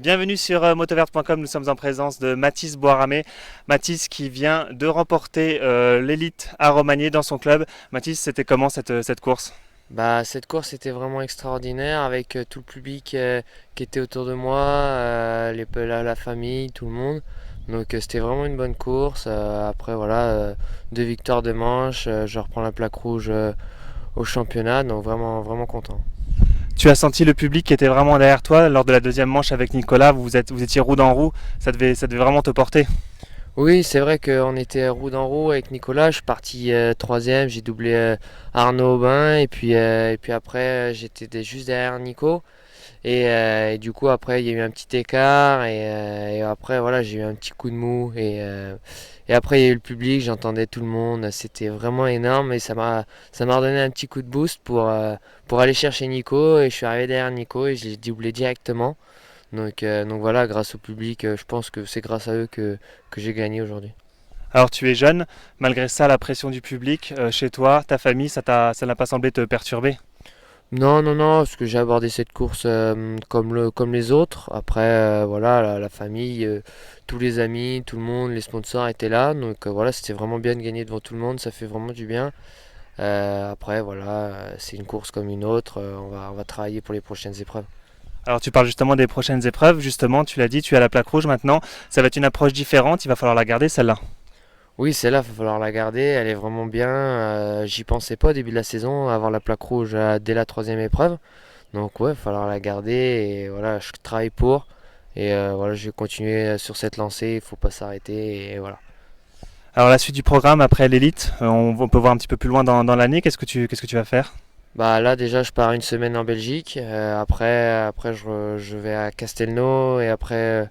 Bienvenue sur motoverte.com, nous sommes en présence de Mathis Boiramé. Mathis qui vient de remporter l'élite à Romagné dans son club. Mathis, c'était comment cette course? Cette course était vraiment extraordinaire avec tout le public qui était autour de moi, la famille, tout le monde. Donc c'était vraiment une bonne course. Après voilà, 2 victoires de manche, je reprends la plaque rouge au championnat, donc vraiment vraiment content. Tu as senti le public qui était vraiment derrière toi lors de la deuxième manche avec Nicolas, vous étiez roue dans roue, ça devait vraiment te porter. Oui, c'est vrai qu'on était roue dans roue avec Nicolas. Je suis parti troisième, j'ai doublé Arnaud Aubin et puis après j'étais juste derrière Nico. Et du coup, après, il y a eu un petit écart. Et après, voilà, j'ai eu un petit coup de mou. Et après, il y a eu le public, j'entendais tout le monde. C'était vraiment énorme. Et ça m'a redonné un petit coup de boost pour aller chercher Nico. Et je suis arrivé derrière Nico et je l'ai doublé directement. Donc voilà, grâce au public, je pense que c'est grâce à eux que j'ai gagné aujourd'hui. Alors tu es jeune, malgré ça la pression du public chez toi, ta famille, ça n'a pas semblé te perturber? Non, non, non, parce que j'ai abordé cette course comme les autres. Après, voilà, la famille, tous les amis, tout le monde, les sponsors étaient là. Donc voilà, c'était vraiment bien de gagner devant tout le monde, ça fait vraiment du bien. Après, voilà, c'est une course comme une autre. On va travailler pour les prochaines épreuves. Alors tu parles justement des prochaines épreuves, justement tu l'as dit, tu as la plaque rouge maintenant, ça va être une approche différente, il va falloir la garder celle-là. Oui, celle-là, il va falloir la garder. Elle est vraiment bien. J'y pensais pas au début de la saison, avoir la plaque rouge dès la troisième épreuve. Donc ouais, il va falloir la garder. Et voilà, je travaille pour. Et voilà, je vais continuer sur cette lancée. Il faut pas s'arrêter. Et voilà. Alors la suite du programme après l'élite, on peut voir un petit peu plus loin dans l'année, qu'est-ce que tu vas faire? Bah là déjà je pars une semaine en Belgique. Après je vais à Castelnau et après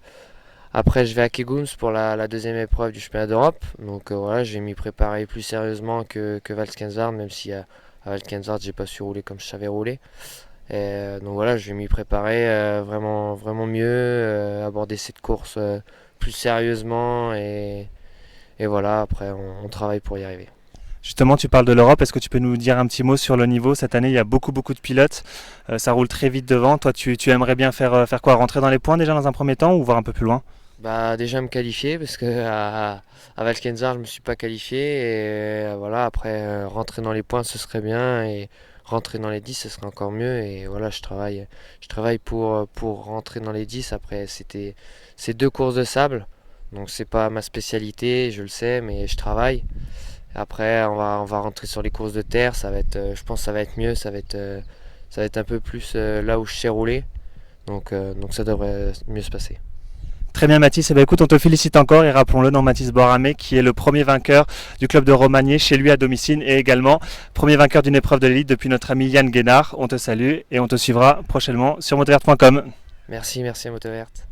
je vais à Keguns pour la deuxième épreuve du championnat d'Europe. Donc voilà, je vais m'y préparer plus sérieusement que Valkenswaard, même si à Valkenswaard j'ai pas su rouler comme je savais rouler. Donc voilà, je vais m'y préparer vraiment vraiment mieux, aborder cette course plus sérieusement et voilà, après on travaille pour y arriver. Justement tu parles de l'Europe, est-ce que tu peux nous dire un petit mot sur le niveau? Cette année il y a beaucoup de pilotes, ça roule très vite devant, toi tu aimerais bien faire quoi? Rentrer dans les points déjà dans un premier temps ou voir un peu plus loin? Bah déjà me qualifier parce que à Valkenswaard je me suis pas qualifié et voilà après rentrer dans les points ce serait bien et rentrer dans les 10 ce serait encore mieux et voilà je travaille pour rentrer dans les 10. Après c'est 2 courses de sable donc c'est pas ma spécialité, je le sais, mais je travaille. Après on va rentrer sur les courses de terre, ça va être je pense que ça va être mieux, ça va être un peu plus là où je sais rouler, donc ça devrait mieux se passer. Très bien Mathis, eh bien, écoute, on te félicite encore et rappelons-le dans Mathis Boiramé qui est le premier vainqueur du club de Romagné chez lui à domicile et également premier vainqueur d'une épreuve de l'élite depuis notre ami Yann Guénard. On te salue et on te suivra prochainement sur motovert.com. Merci, merci à Motoverte.